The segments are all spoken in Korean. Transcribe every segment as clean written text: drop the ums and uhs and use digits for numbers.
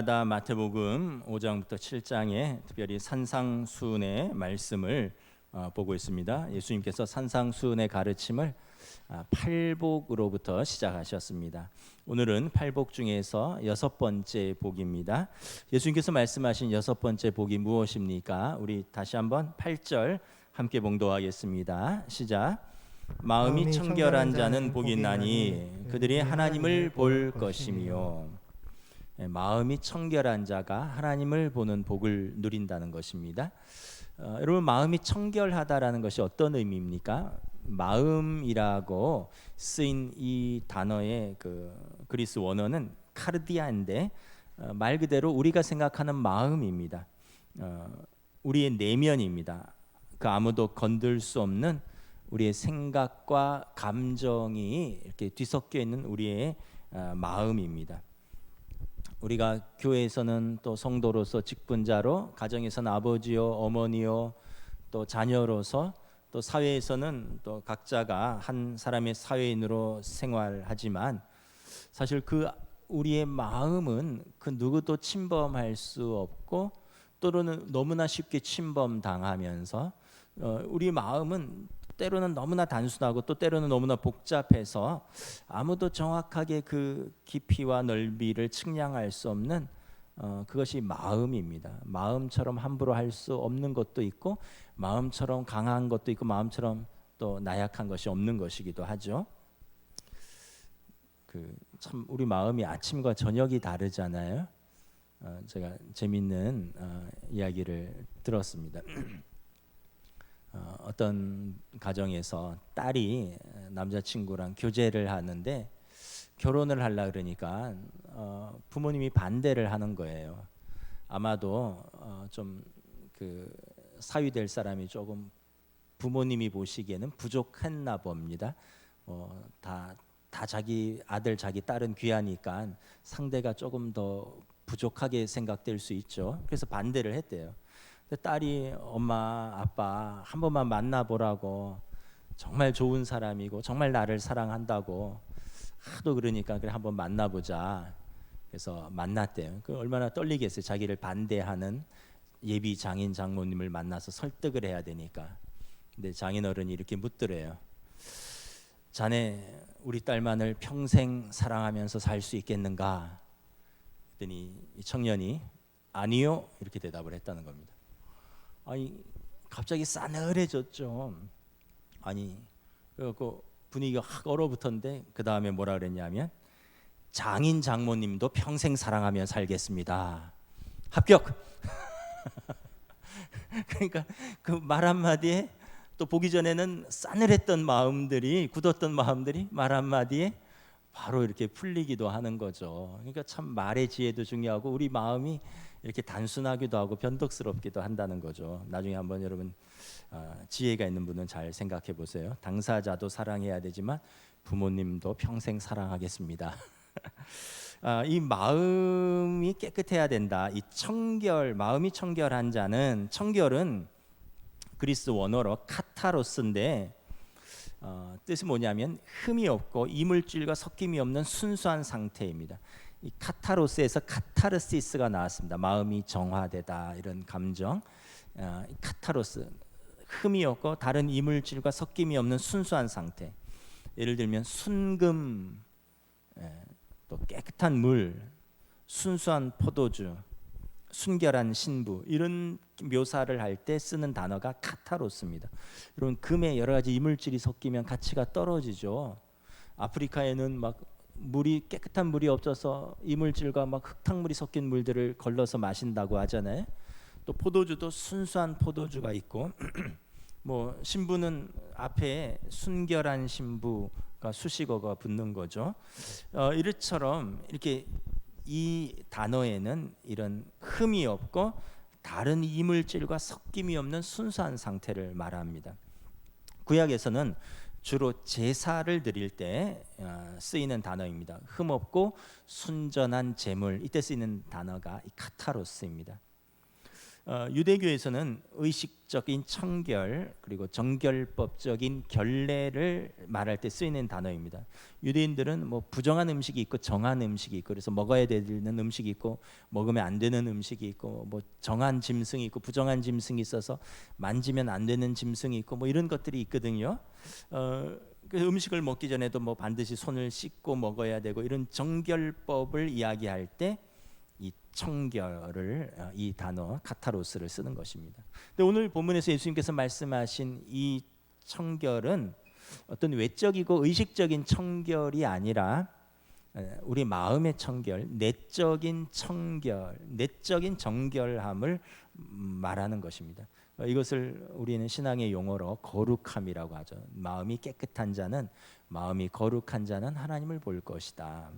마태복음 5장부터 7장에 특별히 산상수훈의 말씀을 보고 있습니다. 예수님께서 산상수훈의 가르침을 팔복으로부터 시작하셨습니다. 오늘은 팔복 중에서 여섯 번째 복입니다. 예수님께서 말씀하신 여섯 번째 복이 무엇입니까? 우리 다시 한번 8절 함께 봉독하겠습니다. 시작. 마음이 청결한 자는 복이 있나니 그들이 하나님을 볼 것이며. 마음이 청결한 자가 하나님을 보는 복을 누린다는 것입니다. 여러분, 마음이 청결하다라는 것이 어떤 의미입니까? 마음이라고 쓰인 이 단어의 그리스 원어는 카르디아인데 말 그대로 우리가 생각하는 마음입니다. 우리의 내면입니다. 그 아무도 건들 수 없는 우리의 생각과 감정이 이렇게 뒤섞여 있는 우리의 마음입니다. 우리가 교회에서는 또 성도로서 직분자로, 가정에서는 아버지요 어머니요, 또 자녀로서, 또 사회에서는 또 각자가 한 사람의 사회인으로 생활하지만 사실 그 우리의 마음은 그 누구도 침범할 수 없고 또는 너무나 쉽게 침범당하면서 우리 마음은 때로는 너무나 단순하고 또 때로는 너무나 복잡해서 아무도 정확하게 그 깊이와 넓이를 측량할 수 없는 그것이 마음입니다. 마음처럼 함부로 할 수 없는 것도 있고 마음처럼 강한 것도 있고 마음처럼 또 나약한 것이 없는 것이기도 하죠. 참 우리 마음이 아침과 저녁이 다르잖아요. 제가 재밌는 이야기를 들었습니다. 어떤 가정에서 딸이 남자친구랑 교제를 하는데 결혼을 하려 그러니까 부모님이 반대를 하는 거예요. 아마도 좀 사위될 사람이 조금 부모님이 보시기에는 부족했나 봅니다. 다 자기 아들 자기 딸은 귀하니까 상대가 조금 더 부족하게 생각될 수 있죠. 그래서 반대를 했대요. 딸이 엄마 아빠 한 번만 만나보라고, 정말 좋은 사람이고 정말 나를 사랑한다고 하도 그러니까 그래 한번 만나보자. 그래서 만났대요. 얼마나 떨리겠어요. 자기를 반대하는 예비 장인 장모님을 만나서 설득을 해야 되니까. 근데 장인어른이 이렇게 묻더래요. 자네 우리 딸만을 평생 사랑하면서 살 수 있겠는가? 그랬더니 이 청년이 아니요 이렇게 대답을 했다는 겁니다. 아니 갑자기 싸늘해졌죠. 아니 그래갖고 분위기가 확 얼어붙었는데 그 다음에 뭐라 그랬냐면 장인 장모님도 평생 사랑하며 살겠습니다. 합격. 그러니까 그 말 한마디에 또 보기 전에는 싸늘했던 마음들이, 굳었던 마음들이 말 한마디에 바로 이렇게 풀리기도 하는 거죠. 그러니까 참 말의 지혜도 중요하고 우리 마음이 이렇게 단순하기도 하고 변덕스럽기도 한다는 거죠. 나중에 한번 여러분 지혜가 있는 분은 잘 생각해 보세요. 당사자도 사랑해야 되지만 부모님도 평생 사랑하겠습니다. 이 마음이 깨끗해야 된다. 이 청결, 마음이 청결한 자는, 청결은 그리스 원어로 카타로스인데 뜻이 뭐냐면 흠이 없고 이물질과 섞임이 없는 순수한 상태입니다. 이 카타로스에서 카타르시스가 나왔습니다. 마음이 정화되다, 이런 감정. 카타로스, 흠이 없고 다른 이물질과 섞임이 없는 순수한 상태. 예를 들면 순금, 또 깨끗한 물, 순수한 포도주, 순결한 신부, 이런 묘사를 할 때 쓰는 단어가 카타로스입니다. 여러분, 금에 여러 가지 이물질이 섞이면 가치가 떨어지죠. 아프리카에는 막 물이, 깨끗한 물이 없어서 이물질과 막 흙탕물이 섞인 물들을 걸러서 마신다고 하잖아요. 또 포도주도 순수한 포도주가 있고 뭐 신부는 앞에 순결한 신부가 수식어가 붙는 거죠. 이처럼 이렇게 이 단어에는 이런 흠이 없고 다른 이물질과 섞임이 없는 순수한 상태를 말합니다. 구약에서는 주로 제사를 드릴 때 쓰이는 단어입니다. 흠없고 순전한 제물, 이때 쓰이는 단어가 이 카타로스입니다. 유대교에서는 의식적인 청결 그리고 정결법적인 결례를 말할 때 쓰이는 단어입니다. 유대인들은 뭐 부정한 음식이 있고 정한 음식이 있고 그래서 먹어야 되는 음식이 있고 먹으면 안 되는 음식이 있고 뭐 정한 짐승이 있고 부정한 짐승이 있어서 만지면 안 되는 짐승이 있고 뭐 이런 것들이 있거든요. 그 음식을 먹기 전에도 뭐 반드시 손을 씻고 먹어야 되고 이런 정결법을 이야기할 때 이 청결을 이 단어 카타로스를 쓰는 것입니다. 근데 오늘 본문에서 예수님께서 말씀하신 이 청결은 어떤 외적이고 의식적인 청결이 아니라 우리 마음의 청결, 내적인 청결, 내적인 정결함을 말하는 것입니다. 이것을 우리는 신앙의 용어로 거룩함이라고 하죠. 마음이 깨끗한 자는 마음이 거룩한 자는 하나님을 볼 것이다.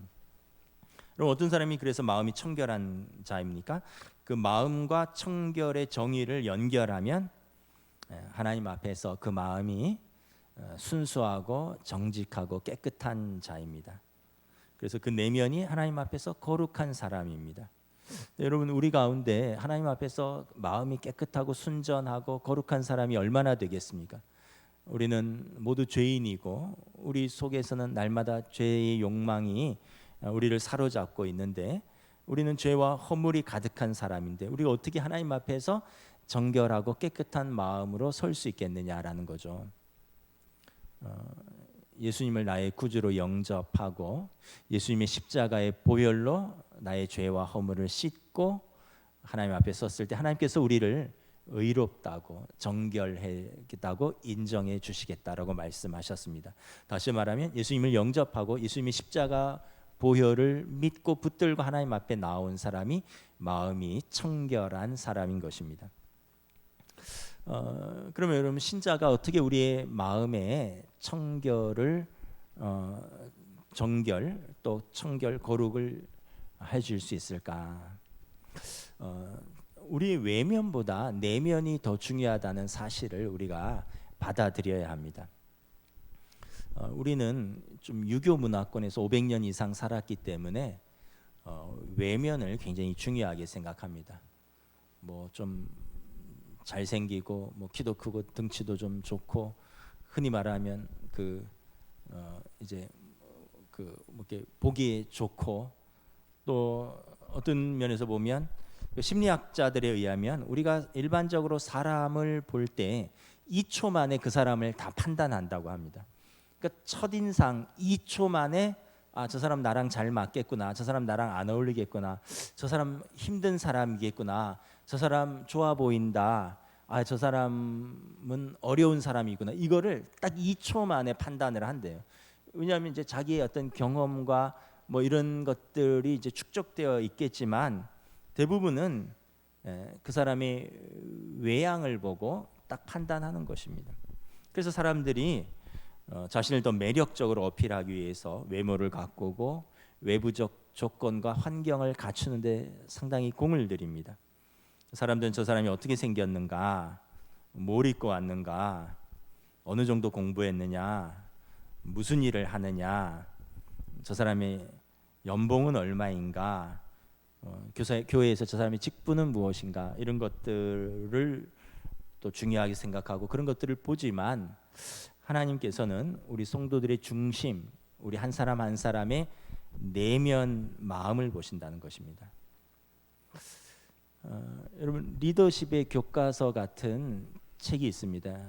그럼 어떤 사람이 그래서 마음이 청결한 자입니까? 그 마음과 청결의 정의를 연결하면 하나님 앞에서 그 마음이 순수하고 정직하고 깨끗한 자입니다. 그래서 그 내면이 하나님 앞에서 거룩한 사람입니다. 여러분 우리 가운데 하나님 앞에서 마음이 깨끗하고 순전하고 거룩한 사람이 얼마나 되겠습니까? 우리는 모두 죄인이고 우리 속에서는 날마다 죄의 욕망이 우리를 사로잡고 있는데 우리는 죄와 허물이 가득한 사람인데 우리가 어떻게 하나님 앞에서 정결하고 깨끗한 마음으로 설 수 있겠느냐라는 거죠. 예수님을 나의 구주로 영접하고 예수님의 십자가의 보혈로 나의 죄와 허물을 씻고 하나님 앞에 섰을 때 하나님께서 우리를 의롭다고 정결했다고 인정해 주시겠다라고 말씀하셨습니다. 다시 말하면 예수님을 영접하고 예수님의 십자가 보혈을 믿고 붙들고 하나님 앞에 나온 사람이 마음이 청결한 사람인 것입니다. 그러면 여러분 신자가 어떻게 우리의 마음의 청결을 정결 또 청결 거룩을 해줄 수 있을까? 우리 외면보다 내면이 더 중요하다는 사실을 우리가 받아들여야 합니다. 우리는 좀 유교 문화권에서 500년 이상 살았기 때문에 외면을 굉장히 중요하게 생각합니다. 뭐 좀 잘생기고 뭐 키도 크고 등치도 좀 좋고 흔히 말하면 이제 뭐 이렇게 보기 좋고 또 어떤 면에서 보면 심리학자들에 의하면 우리가 일반적으로 사람을 볼 때 2초 만에 그 사람을 다 판단한다고 합니다. 그러니까 첫인상 2초 만에 저 사람 나랑 잘 맞겠구나, 저 사람 나랑 안 어울리겠구나, 저 사람 힘든 사람이겠구나, 저 사람 좋아 보인다, 저 사람은 어려운 사람이구나, 이거를 딱 2초 만에 판단을 한대요. 왜냐하면 이제 자기의 어떤 경험과 뭐 이런 것들이 이제 축적되어 있겠지만 대부분은 그 사람의 외양을 보고 딱 판단하는 것입니다. 그래서 사람들이 자신을 더 매력적으로 어필하기 위해서 외모를 가꾸고 외부적 조건과 환경을 갖추는데 상당히 공을 들입니다. 사람들은 저 사람이 어떻게 생겼는가, 뭘 입고 왔는가, 어느 정도 공부했느냐, 무슨 일을 하느냐, 저 사람의 연봉은 얼마인가, 교회에서 저 사람의 직분은 무엇인가, 이런 것들을 또 중요하게 생각하고 그런 것들을 보지만 하나님께서는 우리 성도들의 중심, 우리 한 사람 한 사람의 내면 마음을 보신다는 것입니다. 여러분 리더십의 교과서 같은 책이 있습니다.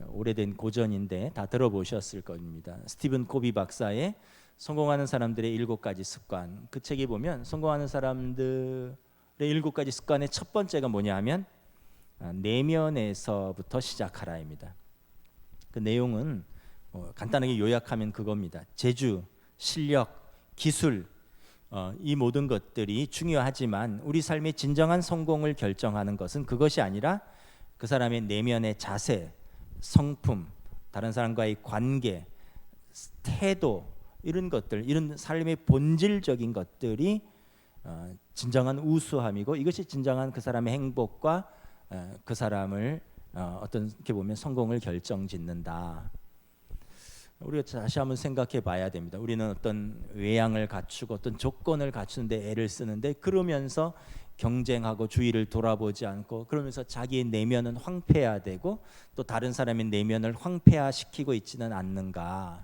오래된 고전인데 다 들어보셨을 겁니다. 스티븐 코비 박사의 성공하는 사람들의 7가지 습관. 그 책에 보면 성공하는 사람들의 7가지 습관의 첫 번째가 뭐냐 하면 내면에서부터 시작하라입니다. 그 내용은 간단하게 요약하면 그겁니다. 재주, 실력, 기술, 이 모든 것들이 중요하지만 우리 삶의 진정한 성공을 결정하는 것은 그것이 아니라 그 사람의 내면의 자세, 성품, 다른 사람과의 관계, 태도, 이런 것들, 이런 삶의 본질적인 것들이 진정한 우수함이고 이것이 진정한 그 사람의 행복과 그 사람을 어떤 게 보면 성공을 결정짓는다. 우리가 다시 한번 생각해 봐야 됩니다. 우리는 어떤 외양을 갖추고 어떤 조건을 갖추는데 애를 쓰는데, 그러면서 경쟁하고 주위를 돌아보지 않고, 그러면서 자기의 내면은 황폐해야 되고 또 다른 사람의 내면을 황폐화시키고 있지는 않는가.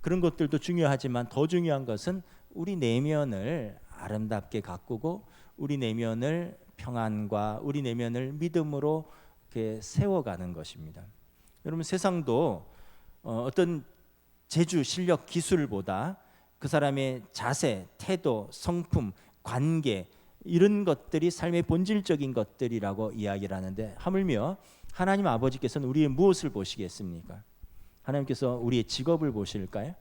그런 것들도 중요하지만 더 중요한 것은 우리 내면을 아름답게 가꾸고 우리 내면을 평안과 우리 내면을 믿음으로 이렇게 세워가는 것입니다. 여러분, 세상도 어떤 재주, 실력, 기술보다 그 사람의 자세, 태도, 성품, 관계, 이런 것들이 삶의 본질적인 것들이라고 이야기를 하는데, 하물며 하나님 아버지께서는 우리의 무엇을 보시겠습니까? 하나님께서 우리의 직업을 보실까요?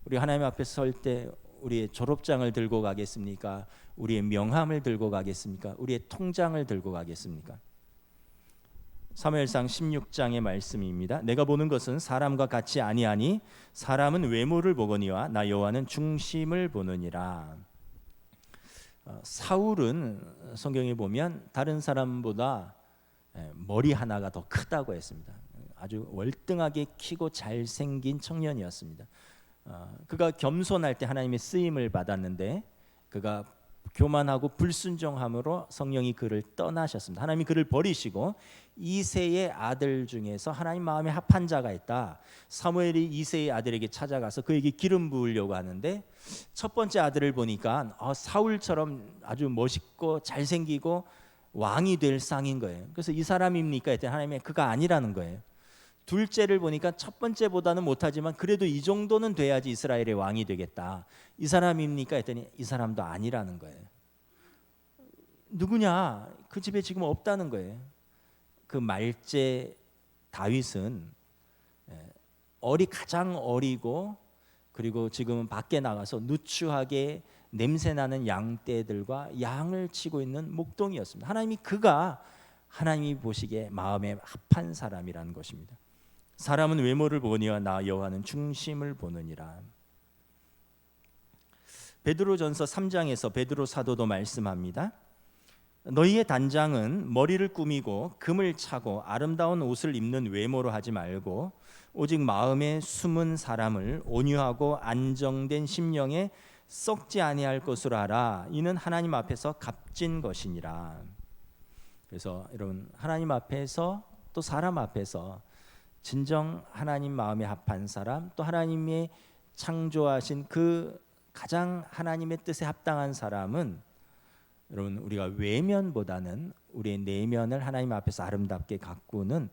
우리 하나님 앞에 설 때 우리의 졸업장을 들고 가겠습니까? 우리의 명함을 들고 가겠습니까? 우리의 통장을 들고 가겠습니까? 사무엘상 16장의 말씀입니다. 내가 보는 것은 사람과 같이 아니하니 사람은 외모를 보거니와 나 여호와는 중심을 보느니라. 사울은 성경에 보면 다른 사람보다 머리 하나가 더 크다고 했습니다. 아주 월등하게 키고 잘생긴 청년이었습니다. 그가 겸손할 때 하나님의 쓰임을 받았는데, 그가 교만하고 불순종함으로 성령이 그를 떠나셨습니다. 하나님이 그를 버리시고 이새의 아들 중에서 하나님 마음에 합한 자가 있다. 사무엘이 이새의 아들에게 찾아가서 그에게 기름 부으려고 하는데, 첫 번째 아들을 보니까 사울처럼 아주 멋있고 잘생기고 왕이 될 쌍인 거예요. 그래서 이 사람입니까? 했더니 하나님이 그가 아니라는 거예요. 둘째를 보니까 첫 번째보다는 못하지만 그래도 이 정도는 돼야지 이스라엘의 왕이 되겠다. 이 사람입니까? 했더니 이 사람도 아니라는 거예요. 누구냐? 그 집에 지금 없다는 거예요. 그 말제 다윗은 가장 어리고, 그리고 지금은 밖에 나가서 누추하게 냄새나는 양떼들과 양을 치고 있는 목동이었습니다. 그가 하나님이 보시기에 마음에 합한 사람이라는 것입니다. 사람은 외모를 보니와 나 여호와는 중심을 보느니라. 베드로전서 3장에서 베드로 사도도 말씀합니다. 너희의 단장은 머리를 꾸미고 금을 차고 아름다운 옷을 입는 외모로 하지 말고 오직 마음에 숨은 사람을 온유하고 안정된 심령에 썩지 아니할 것으로 하라. 이는 하나님 앞에서 값진 것이니라. 그래서 여러분, 하나님 앞에서 또 사람 앞에서 진정 하나님 마음에 합한 사람, 또 하나님의 창조하신 그 가장 하나님의 뜻에 합당한 사람은, 여러분, 우리가 외면보다는 우리의 내면을 하나님 앞에서 아름답게 가꾸는,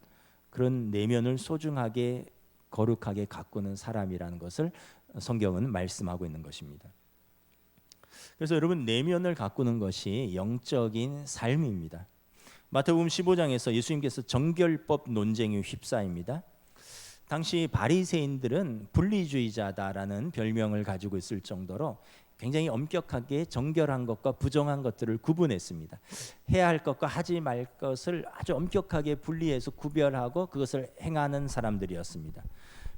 그런 내면을 소중하게 거룩하게 가꾸는 사람이라는 것을 성경은 말씀하고 있는 것입니다. 그래서 여러분, 내면을 가꾸는 것이 영적인 삶입니다. 마태복음 15장에서 예수님께서 정결법 논쟁에 휩싸입니다. 당시 바리새인들은 분리주의자다라는 별명을 가지고 있을 정도로 굉장히 엄격하게 정결한 것과 부정한 것들을 구분했습니다. 해야 할 것과 하지 말 것을 아주 엄격하게 분리해서 구별하고 그것을 행하는 사람들이었습니다.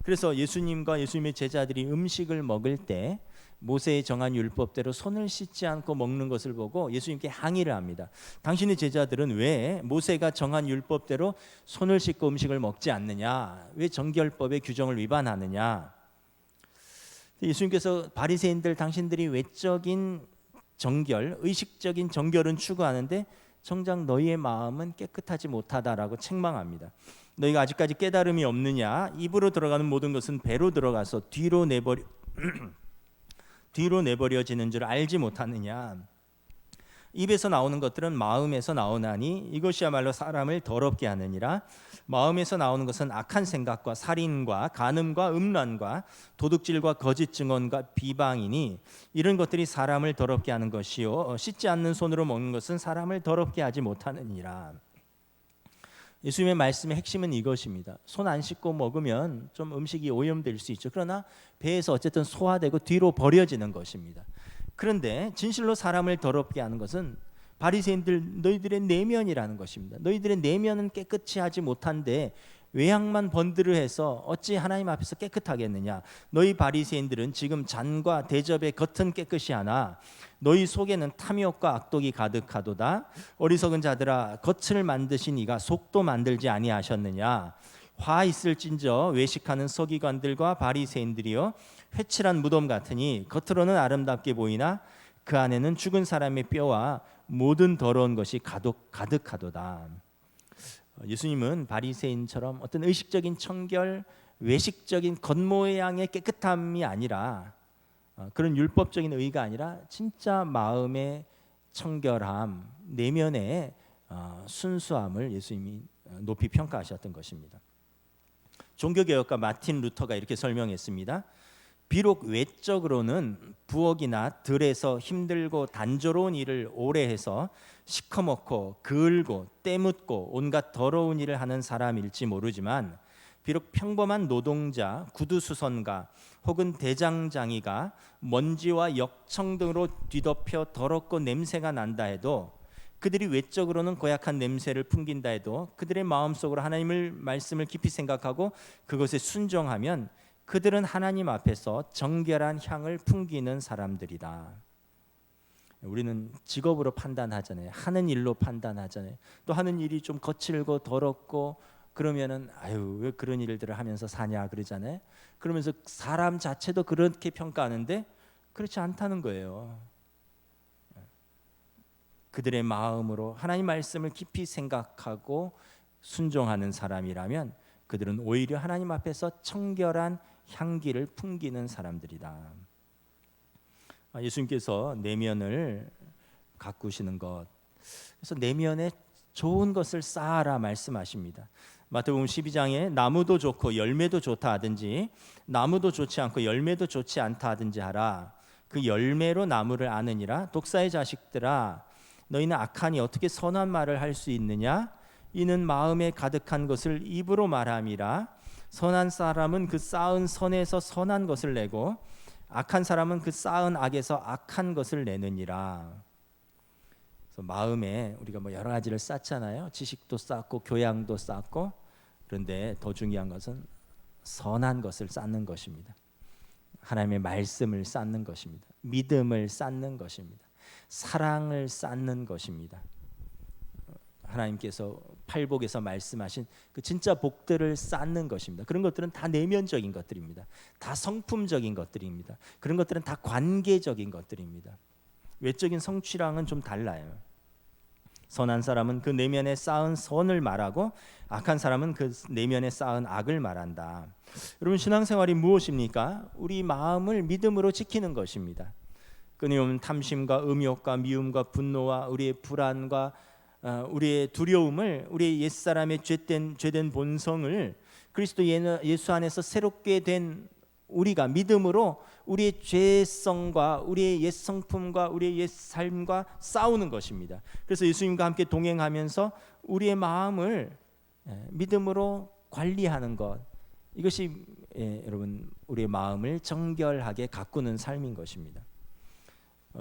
그래서 예수님과 예수님의 제자들이 음식을 먹을 때 모세의 정한 율법대로 손을 씻지 않고 먹는 것을 보고 예수님께 항의를 합니다. 당신의 제자들은 왜 모세가 정한 율법대로 손을 씻고 음식을 먹지 않느냐? 왜 정결법의 규정을 위반하느냐? 예수님께서 바리새인들, 당신들이 외적인 정결, 의식적인 정결은 추구하는데 정작 너희의 마음은 깨끗하지 못하다라고 책망합니다. 너희가 아직까지 깨달음이 없느냐? 입으로 들어가는 모든 것은 배로 들어가서 뒤로 내버려지는 줄 알지 못하느냐? 입에서 나오는 것들은 마음에서 나오나니 이것이야말로 사람을 더럽게 하느니라. 마음에서 나오는 것은 악한 생각과 살인과 간음과 음란과 도둑질과 거짓 증언과 비방이니 이런 것들이 사람을 더럽게 하는 것이요 씻지 않는 손으로 먹는 것은 사람을 더럽게 하지 못하느니라. 예수님의 말씀의 핵심은 이것입니다. 손 안 씻고 먹으면 좀 음식이 오염될 수 있죠. 그러나 배에서 어쨌든 소화되고 뒤로 버려지는 것입니다. 그런데 진실로 사람을 더럽게 하는 것은 바리새인들 너희들의 내면이라는 것입니다. 너희들의 내면은 깨끗이 하지 못한데 외양만 번들을 해서 어찌 하나님 앞에서 깨끗하겠느냐? 너희 바리새인들은 지금 잔과 대접의 겉은 깨끗이 하나 너희 속에는 탐욕과 악독이 가득하도다. 어리석은 자들아, 겉을 만드신 이가 속도 만들지 아니하셨느냐? 화 있을진저 외식하는 서기관들과 바리새인들이여 회칠한 무덤 같으니 겉으로는 아름답게 보이나 그 안에는 죽은 사람의 뼈와 모든 더러운 것이 가득하도다. 예수님은 바리새인처럼 어떤 의식적인 청결, 외식적인 겉모양의 깨끗함이 아니라 그런 율법적인 의가 아니라 진짜 마음의 청결함, 내면의 순수함을 예수님이 높이 평가하셨던 것입니다. 종교개혁가 마틴 루터가 이렇게 설명했습니다. 비록 외적으로는 부엌이나 들에서 힘들고 단조로운 일을 오래 해서 시커멓고 그을고 때묻고 온갖 더러운 일을 하는 사람일지 모르지만 비록 평범한 노동자, 구두수선가 혹은 대장장이가 먼지와 역청 등으로 뒤덮여 더럽고 냄새가 난다 해도 그들이 외적으로는 고약한 냄새를 풍긴다 해도 그들의 마음속으로 하나님의 말씀을 깊이 생각하고 그것에 순종하면 그들은 하나님 앞에서 정결한 향을 풍기는 사람들이다. 우리는 직업으로 판단하잖아요. 하는 일로 판단하잖아요. 또 하는 일이 좀 거칠고 더럽고 그러면은 아유 왜 그런 일들을 하면서 사냐 그러잖아요. 그러면서 사람 자체도 그렇게 평가하는데 그렇지 않다는 거예요. 그들의 마음으로 하나님 말씀을 깊이 생각하고 순종하는 사람이라면 그들은 오히려 하나님 앞에서 청결한 향기를 풍기는 사람들이다. 예수님께서 내면을 가꾸시는 것, 그래서 내면에 좋은 것을 쌓아라 말씀하십니다. 마태복음 12장에 나무도 좋고 열매도 좋다 하든지 나무도 좋지 않고 열매도 좋지 않다 하든지 하라. 그 열매로 나무를 아느니라. 독사의 자식들아, 너희는 악하니 어떻게 선한 말을 할 수 있느냐? 이는 마음에 가득한 것을 입으로 말함이라. 선한 사람은 그 쌓은 선에서 선한 것을 내고 악한 사람은 그 쌓은 악에서 악한 것을 내느니라. 그래서 마음에 우리가 뭐 여러 가지를 쌓잖아요. 지식도 쌓고 교양도 쌓고, 그런데 더 중요한 것은 선한 것을 쌓는 것입니다. 하나님의 말씀을 쌓는 것입니다. 믿음을 쌓는 것입니다. 사랑을 쌓는 것입니다. 하나님께서 팔복에서 말씀하신 그 진짜 복들을 쌓는 것입니다. 그런 것들은 다 내면적인 것들입니다. 다 성품적인 것들입니다. 그런 것들은 다 관계적인 것들입니다. 외적인 성취랑은 좀 달라요. 선한 사람은 그 내면에 쌓은 선을 말하고 악한 사람은 그 내면에 쌓은 악을 말한다. 여러분, 신앙생활이 무엇입니까? 우리 마음을 믿음으로 지키는 것입니다. 끊임없는 탐심과 음욕과 미움과 분노와 우리의 불안과 우리의 두려움을, 우리의 옛사람의 죄된 본성을 그리스도 예수 안에서 새롭게 된 우리가 믿음으로 우리의 죄성과 우리의 옛 성품과 우리의 옛 삶과 싸우는 것입니다. 그래서 예수님과 함께 동행하면서 우리의 마음을 믿음으로 관리하는 것, 이것이 여러분 우리의 마음을 정결하게 가꾸는 삶인 것입니다.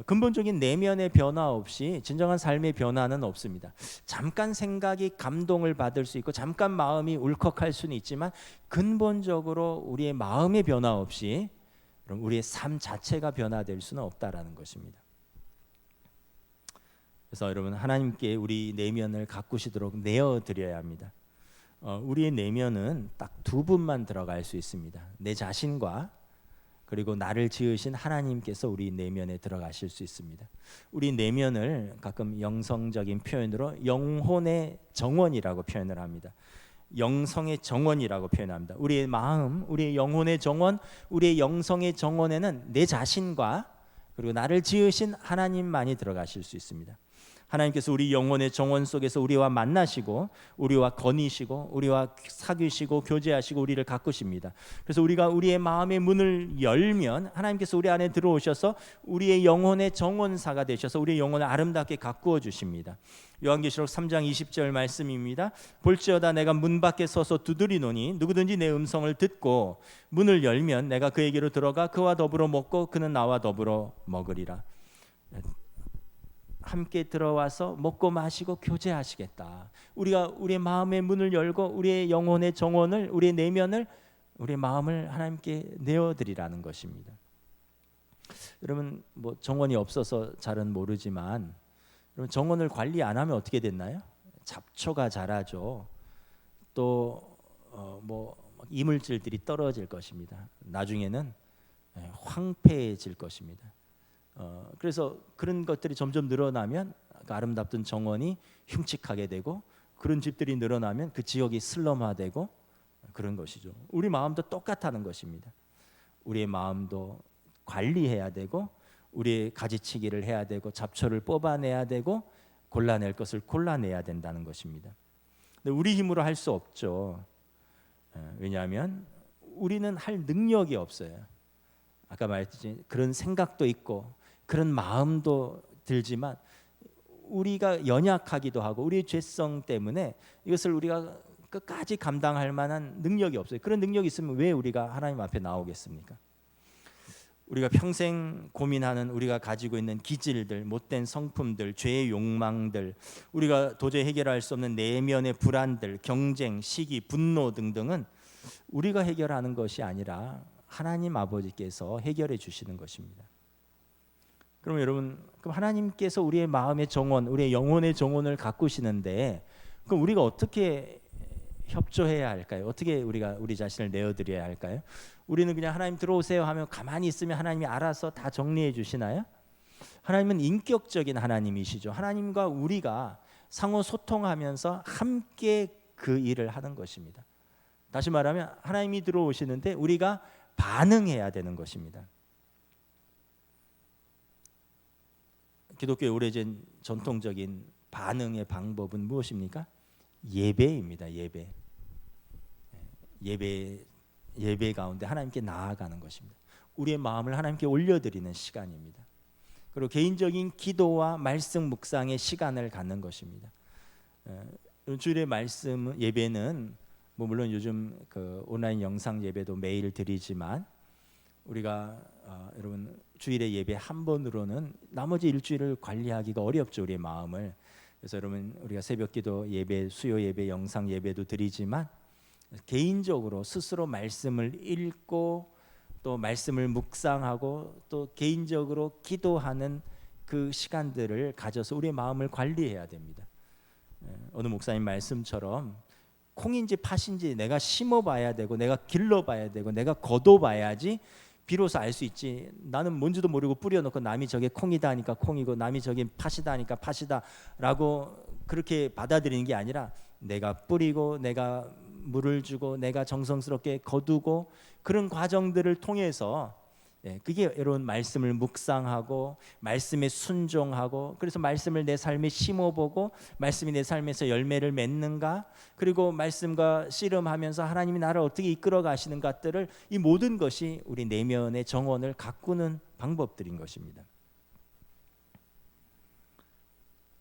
근본적인 내면의 변화 없이 진정한 삶의 변화는 없습니다. 잠깐 생각이 감동을 받을 수 있고 잠깐 마음이 울컥할 수는 있지만 근본적으로 우리의 마음의 변화 없이 우리의 삶 자체가 변화될 수는 없다라는 것입니다. 그래서 여러분, 하나님께 우리 내면을 가꾸시도록 내어드려야 합니다. 우리의 내면은 딱 두 분만 들어갈 수 있습니다. 내 자신과 그리고 나를 지으신 하나님께서 우리 내면에 들어가실 수 있습니다. 우리 내면을 가끔 영성적인 표현으로 영혼의 정원이라고 표현을 합니다. 영성의 정원이라고 표현합니다. 우리의 마음, 우리의 영혼의 정원, 우리의 영성의 정원에는 내 자신과 그리고 나를 지으신 하나님만이 들어가실 수 있습니다. 하나님께서 우리 영혼의 정원 속에서 우리와 만나시고 우리와 거니시고 우리와 사귀시고 교제하시고 우리를 가꾸십니다. 그래서 우리가 우리의 마음의 문을 열면 하나님께서 우리 안에 들어오셔서 우리의 영혼의 정원사가 되셔서 우리의 영혼을 아름답게 가꾸어 주십니다. 요한계시록 3장 20절 말씀입니다. 볼지어다 내가 문 밖에 서서 두드리노니 누구든지 내 음성을 듣고 문을 열면 내가 그에게로 들어가 그와 더불어 먹고 그는 나와 더불어 먹으리라. 함께 들어와서 먹고 마시고 교제하시겠다. 우리가 우리의 마음의 문을 열고 우리의 영혼의 정원을, 우리의 내면을, 우리의 마음을 하나님께 내어드리라는 것입니다. 여러분, 뭐 정원이 없어서 잘은 모르지만 여러분, 정원을 관리 안 하면 어떻게 됐나요? 잡초가 자라죠. 또 뭐 이물질들이 떨어질 것입니다. 나중에는 황폐해질 것입니다. 그래서 그런 것들이 점점 늘어나면 그 아름답던 정원이 흉측하게 되고, 그런 집들이 늘어나면 그 지역이 슬럼화되고 그런 것이죠. 우리 마음도 똑같다는 것입니다. 우리의 마음도 관리해야 되고, 우리의 가지치기를 해야 되고, 잡초를 뽑아내야 되고, 골라낼 것을 골라내야 된다는 것입니다. 근데 우리 힘으로 할 수 없죠. 왜냐하면 우리는 할 능력이 없어요. 아까 말했듯이 그런 생각도 있고 그런 마음도 들지만 우리가 연약하기도 하고 우리의 죄성 때문에 이것을 우리가 끝까지 감당할 만한 능력이 없어요. 그런 능력이 있으면 왜 우리가 하나님 앞에 나오겠습니까? 우리가 평생 고민하는, 우리가 가지고 있는 기질들, 못된 성품들, 죄의 욕망들, 우리가 도저히 해결할 수 없는 내면의 불안들, 경쟁, 시기, 분노 등등은 우리가 해결하는 것이 아니라 하나님 아버지께서 해결해 주시는 것입니다. 그럼 여러분, 그럼 하나님께서 우리의 마음의 정원, 우리의 영혼의 정원을 가꾸시는데, 그럼 우리가 어떻게 협조해야 할까요? 어떻게 우리가 우리 자신을 내어드려야 할까요? 우리는 그냥 하나님 들어오세요 하면 가만히 있으면 하나님이 알아서 다 정리해 주시나요? 하나님은 인격적인 하나님이시죠. 하나님과 우리가 상호 소통하면서 함께 그 일을 하는 것입니다. 다시 말하면 하나님이 들어오시는데 우리가 반응해야 되는 것입니다. 기독교의 오래전 전통적인 반응의 방법은 무엇입니까? 예배입니다. 예배 가운데 하나님께 나아가는 것입니다. 우리의 마음을 하나님께 올려드리는 시간입니다. 그리고 개인적인 기도와 말씀 묵상의 시간을 갖는 것입니다. 주일의 말씀 예배는 뭐 물론 요즘 그 온라인 영상 예배도 매일 드리지만, 우리가 여러분 주일의 예배 한 번으로는 나머지 일주일을 관리하기가 어렵죠, 우리의 마음을. 그래서 여러분 우리가 새벽기도 예배, 수요 예배, 영상 예배도 드리지만 개인적으로 스스로 말씀을 읽고 또 말씀을 묵상하고 또 개인적으로 기도하는 그 시간들을 가져서 우리의 마음을 관리해야 됩니다. 어느 목사님 말씀처럼 콩인지 팥인지 내가 심어봐야 되고 내가 길러봐야 되고 내가 걷어봐야지 비로소 알 수 있지. 나는 뭔지도 모르고 뿌려놓고 남이 저게 콩이다 하니까 콩이고 남이 저게 팥이다 하니까 팥이다 라고 그렇게 받아들이는 게 아니라, 내가 뿌리고 내가 물을 주고 내가 정성스럽게 거두고 그런 과정들을 통해서, 그게 여러분 말씀을 묵상하고 말씀에 순종하고, 그래서 말씀을 내 삶에 심어보고 말씀이 내 삶에서 열매를 맺는가, 그리고 말씀과 씨름하면서 하나님이 나를 어떻게 이끌어 가시는 것들을, 이 모든 것이 우리 내면의 정원을 가꾸는 방법들인 것입니다.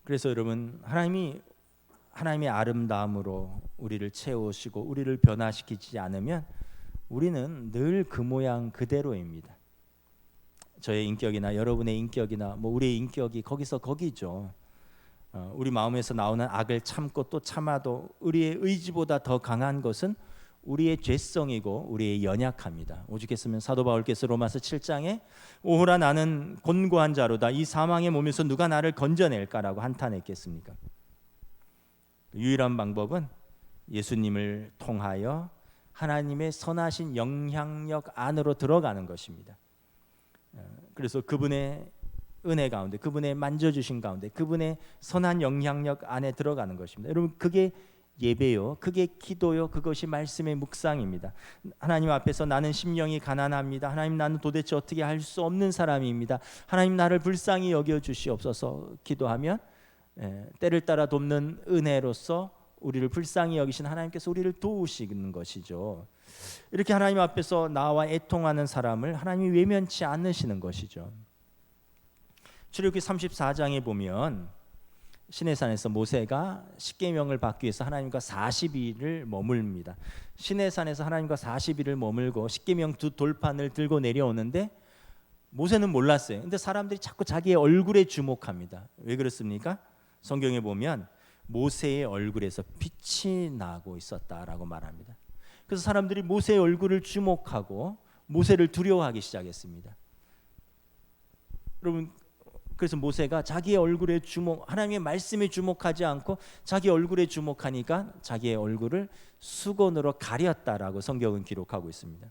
그래서 여러분, 하나님의 아름다움으로 우리를 채우시고 우리를 변화시키지 않으면 우리는 늘 그 모양 그대로입니다. 저의 인격이나 여러분의 인격이나 뭐 우리의 인격이 거기서 거기죠. 우리 마음에서 나오는 악을 참고 또 참아도 우리의 의지보다 더 강한 것은 우리의 죄성이고 우리의 연약함이다. 오죽했으면 사도 바울께서 로마서 7장에 오호라 나는 곤고한 자로다, 이 사망의 몸에서 누가 나를 건져낼까라고 한탄했겠습니까? 유일한 방법은 예수님을 통하여 하나님의 선하신 영향력 안으로 들어가는 것입니다. 그래서 그분의 은혜 가운데, 그분의 만져주신 가운데, 그분의 선한 영향력 안에 들어가는 것입니다. 여러분, 그게 예배요, 그게 기도요, 그것이 말씀의 묵상입니다. 하나님 앞에서 나는 심령이 가난합니다. 하나님, 나는 도대체 어떻게 할 수 없는 사람입니다. 하나님, 나를 불쌍히 여겨 주시옵소서 기도하면 때를 따라 돕는 은혜로서 우리를 불쌍히 여기신 하나님께서 우리를 도우시는 것이죠. 이렇게 하나님 앞에서 나와 애통하는 사람을 하나님이 외면치 않으시는 것이죠. 출애굽기 34장에 보면 시내산에서 모세가 십계명을 받기 위해서 하나님과 40일을 머뭅니다. 시내산에서 하나님과 40일을 머물고 십계명 두 돌판을 들고 내려오는데 모세는 몰랐어요. 근데 사람들이 자꾸 자기의 얼굴에 주목합니다. 왜 그렇습니까? 성경에 보면 모세의 얼굴에서 빛이 나고 있었다라고 말합니다. 그래서 사람들이 모세의 얼굴을 주목하고 모세를 두려워하기 시작했습니다. 여러분, 그래서 모세가 자기의 얼굴에 하나님의 말씀에 주목하지 않고 자기 얼굴에 주목하니까 자기의 얼굴을 수건으로 가렸다라고 성경은 기록하고 있습니다.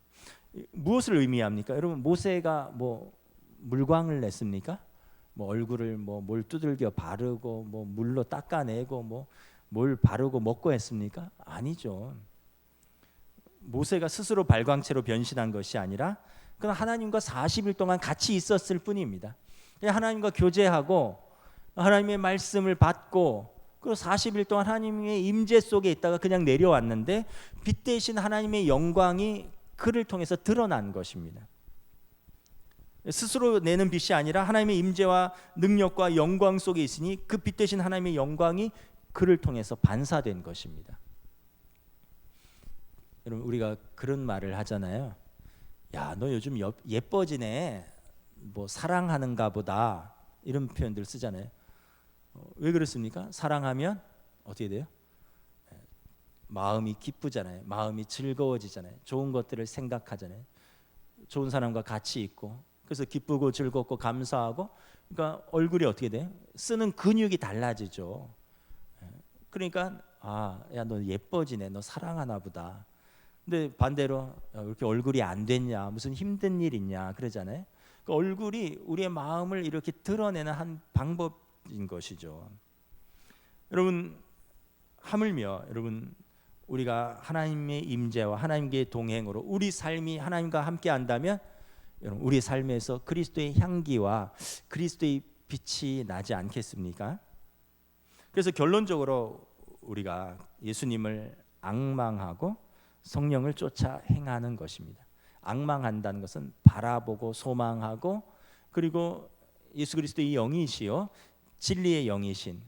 무엇을 의미합니까? 여러분, 모세가 뭐 물광을 냈습니까? 뭐 얼굴을 뭘 두들겨 바르고 뭐 물로 닦아내고 뭐 뭘 바르고 먹고 했습니까? 아니죠. 모세가 스스로 발광체로 변신한 것이 아니라 그는 하나님과 40일 동안 같이 있었을 뿐입니다. 하나님과 교제하고 하나님의 말씀을 받고 그리고 40일 동안 하나님의 임재 속에 있다가 그냥 내려왔는데 빛 대신 하나님의 영광이 그를 통해서 드러난 것입니다. 스스로 내는 빛이 아니라 하나님의 임재와 능력과 영광 속에 있으니 그 빛 대신 하나님의 영광이 그를 통해서 반사된 것입니다. 여러분, 우리가 그런 말을 하잖아요. 야, 너 요즘 예뻐지네. 뭐 사랑하는가 보다. 이런 표현들 쓰잖아요. 왜 그렇습니까? 사랑하면 어떻게 돼요? 마음이 기쁘잖아요. 마음이 즐거워지잖아요. 좋은 것들을 생각하잖아요. 좋은 사람과 같이 있고 그래서 기쁘고 즐겁고 감사하고 그러니까 얼굴이 어떻게 돼요? 쓰는 근육이 달라지죠. 그러니까 야, 너 예뻐지네. 너 사랑하나 보다. 근데 반대로 왜 이렇게 얼굴이 안 됐냐? 무슨 힘든 일 있냐? 그러잖아요. 그 얼굴이 우리의 마음을 이렇게 드러내는 한 방법인 것이죠. 여러분, 하물며 여러분 우리가 하나님의 임재와 하나님의 동행으로 우리 삶이 하나님과 함께 한다면 여러분 우리 삶에서 그리스도의 향기와 그리스도의 빛이 나지 않겠습니까? 그래서 결론적으로 우리가 예수님을 앙망하고 성령을 쫓아 행하는 것입니다. 앙망한다는 것은 바라보고 소망하고 그리고 예수 그리스도의 영이시요 진리의 영이신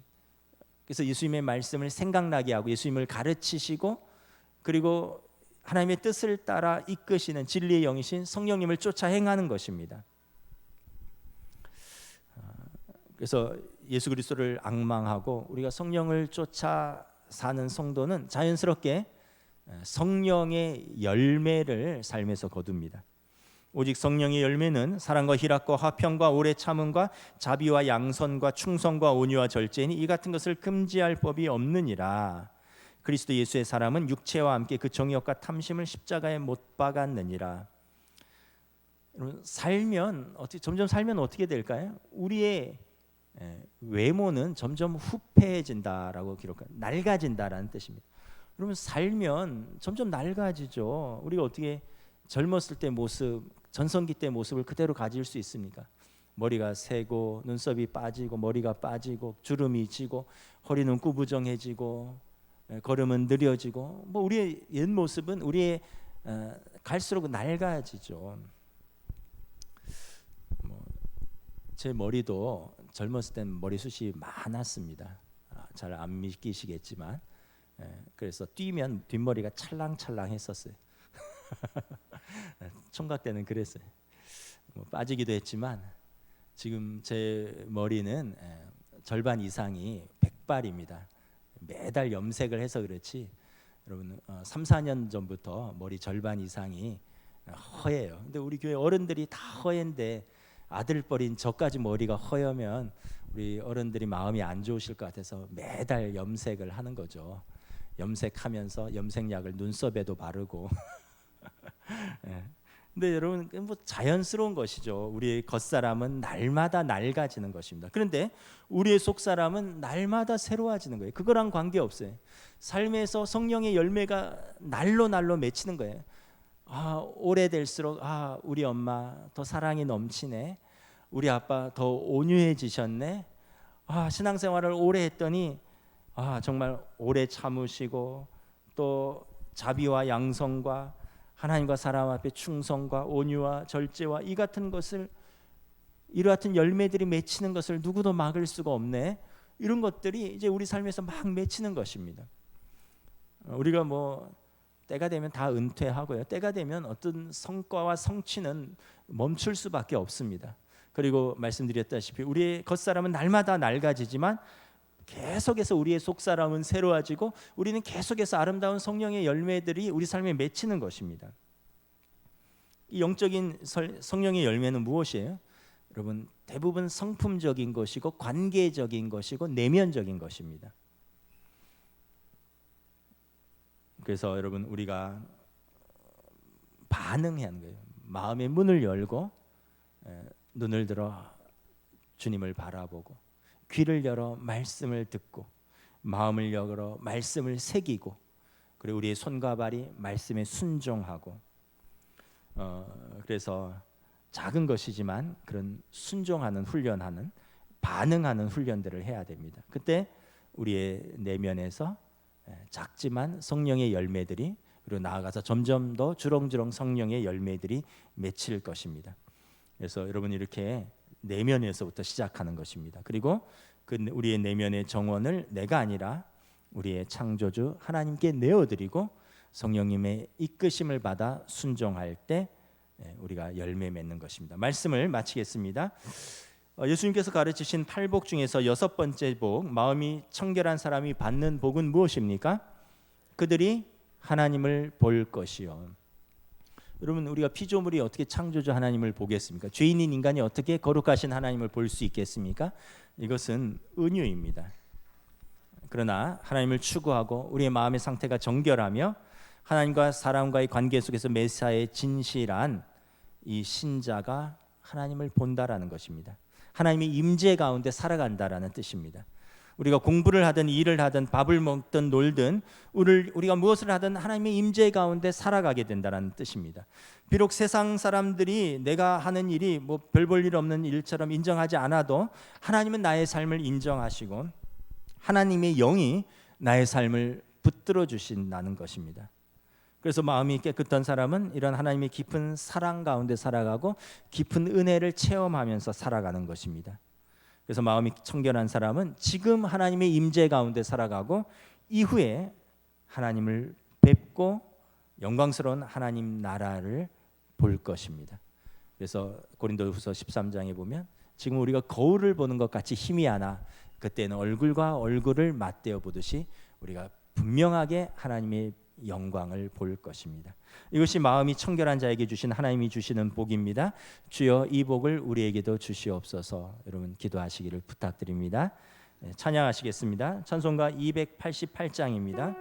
그래서 예수님의 말씀을 생각나게 하고 예수님을 가르치시고 그리고 하나님의 뜻을 따라 이끄시는 진리의 영이신 성령님을 쫓아 행하는 것입니다. 그래서 예수 그리스도를 앙망하고 우리가 성령을 쫓아 사는 성도는 자연스럽게 성령의 열매를 삶에서 거둡니다. 오직 성령의 열매는 사랑과 희락과 화평과 오래 참음과 자비와 양선과 충성과 온유와 절제니 이 같은 것을 금지할 법이 없느니라. 그리스도 예수의 사람은 육체와 함께 그 정욕과 탐심을 십자가에 못 박았느니라. 여러분, 점점 살면 어떻게 될까요? 우리의 외모는 점점 후패해진다라고 낡아진다라는 뜻입니다. 여러분, 살면 점점 낡아지죠. 우리가 어떻게 젊었을 때 모습, 전성기 때 모습을 그대로 가질 수 있습니까? 머리가 새고 눈썹이 빠지고 머리가 빠지고 주름이 지고 허리는 구부정해지고 걸음은 느려지고 뭐 우리의 옛 모습은 우리의 갈수록 낡아지죠. 제 머리도 젊었을 땐 머리숱이 많았습니다. 잘 안 믿기시겠지만 그래서 뛰면 뒷머리가 찰랑찰랑했었어요. 총각 때는 그랬어요. 빠지기도 했지만 지금 제 머리는 절반 이상이 백발입니다. 매달 염색을 해서 그렇지 여러분 3, 4년 전부터 머리 절반 이상이 허예요. 근데 우리 교회 어른들이 다 허연데 아들뻘인 저까지 머리가 허여면 우리 어른들이 마음이 안 좋으실 것 같아서 매달 염색을 하는 거죠. 염색하면서 염색약을 눈썹에도 바르고 근데 여러분 뭐 자연스러운 것이죠. 우리의 겉사람은 날마다 낡아지는 것입니다. 그런데 우리의 속사람은 날마다 새로워지는 거예요. 그거랑 관계없어요. 삶에서 성령의 열매가 날로 맺히는 거예요. 오래될수록 우리 엄마 더 사랑이 넘치네. 우리 아빠 더 온유해지셨네. 신앙생활을 오래 했더니 정말 오래 참으시고 또 자비와 양성과 하나님과 사람 앞에 충성과 온유와 절제와 이 같은 것을 이와 같은 열매들이 맺히는 것을 누구도 막을 수가 없네. 이런 것들이 이제 우리 삶에서 막 맺히는 것입니다. 우리가 뭐 때가 되면 다 은퇴하고요. 때가 되면 어떤 성과와 성취는 멈출 수밖에 없습니다. 그리고 말씀드렸다시피 우리의 겉사람은 날마다 낡아지지만 계속해서 우리의 속사람은 새로워지고 우리는 계속해서 아름다운 성령의 열매들이 우리 삶에 맺히는 것입니다. 이 영적인 성령의 열매는 무엇이에요? 여러분 대부분 성품적인 것이고 관계적인 것이고 내면적인 것입니다. 그래서 여러분 우리가 반응해야 하는 거예요. 마음의 문을 열고 눈을 들어 주님을 바라보고 귀를 열어 말씀을 듣고 마음을 열어 말씀을 새기고 그리고 우리의 손과 발이 말씀에 순종하고 그래서 작은 것이지만 그런 순종하는 훈련하는 반응하는 훈련들을 해야 됩니다. 그때 우리의 내면에서 작지만 성령의 열매들이 그리고 나아가서 점점 더 주렁주렁 성령의 열매들이 맺힐 것입니다. 그래서 여러분 이렇게 내면에서부터 시작하는 것입니다. 그리고 그 우리의 내면의 정원을 내가 아니라 우리의 창조주 하나님께 내어드리고 성령님의 이끄심을 받아 순종할 때 우리가 열매 맺는 것입니다. 말씀을 마치겠습니다. 예수님께서 가르치신 8복 중에서 6번째 복, 마음이 청결한 사람이 받는 복은 무엇입니까? 그들이 하나님을 볼 것이요. 여러분 우리가 피조물이 어떻게 창조주 하나님을 보겠습니까? 죄인인 인간이 어떻게 거룩하신 하나님을 볼 수 있겠습니까? 이것은 은유입니다. 그러나 하나님을 추구하고 우리의 마음의 상태가 정결하며 하나님과 사람과의 관계 속에서 메시아의 진실한 이 신자가 하나님을 본다라는 것입니다. 하나님의 임재 가운데 살아간다라는 뜻입니다. 우리가 공부를 하든 일을 하든 밥을 먹든 놀든 우리가 무엇을 하든 하나님의 임재 가운데 살아가게 된다는 뜻입니다. 비록 세상 사람들이 내가 하는 일이 뭐 별 볼 일 없는 일처럼 인정하지 않아도 하나님은 나의 삶을 인정하시고 하나님의 영이 나의 삶을 붙들어 주신다는 것입니다. 그래서 마음이 깨끗한 사람은 이런 하나님의 깊은 사랑 가운데 살아가고 깊은 은혜를 체험하면서 살아가는 것입니다. 그래서 마음이 청결한 사람은 지금 하나님의 임재 가운데 살아가고 이후에 하나님을 뵙고 영광스러운 하나님 나라를 볼 것입니다. 그래서 고린도후서 13장에 보면 지금 우리가 거울을 보는 것 같이 희미하나 그때는 얼굴과 얼굴을 맞대어 보듯이 우리가 분명하게 하나님의 영광을 볼 것입니다. 이것이 마음이 청결한 자에게 주신 하나님이 주시는 복입니다. 주여 이 복을 우리에게도 주시옵소서. 여러분 기도하시기를 부탁드립니다. 찬양하시겠습니다. 찬송가 288장입니다.